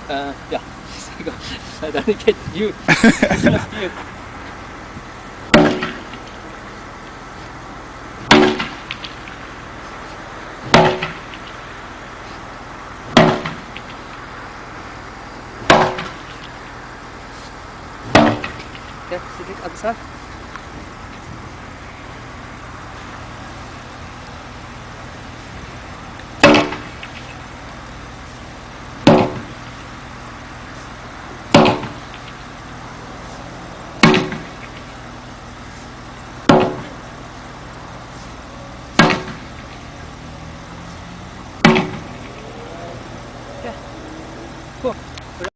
Yeah. I don't get you. You. Okay, sedikit agsa.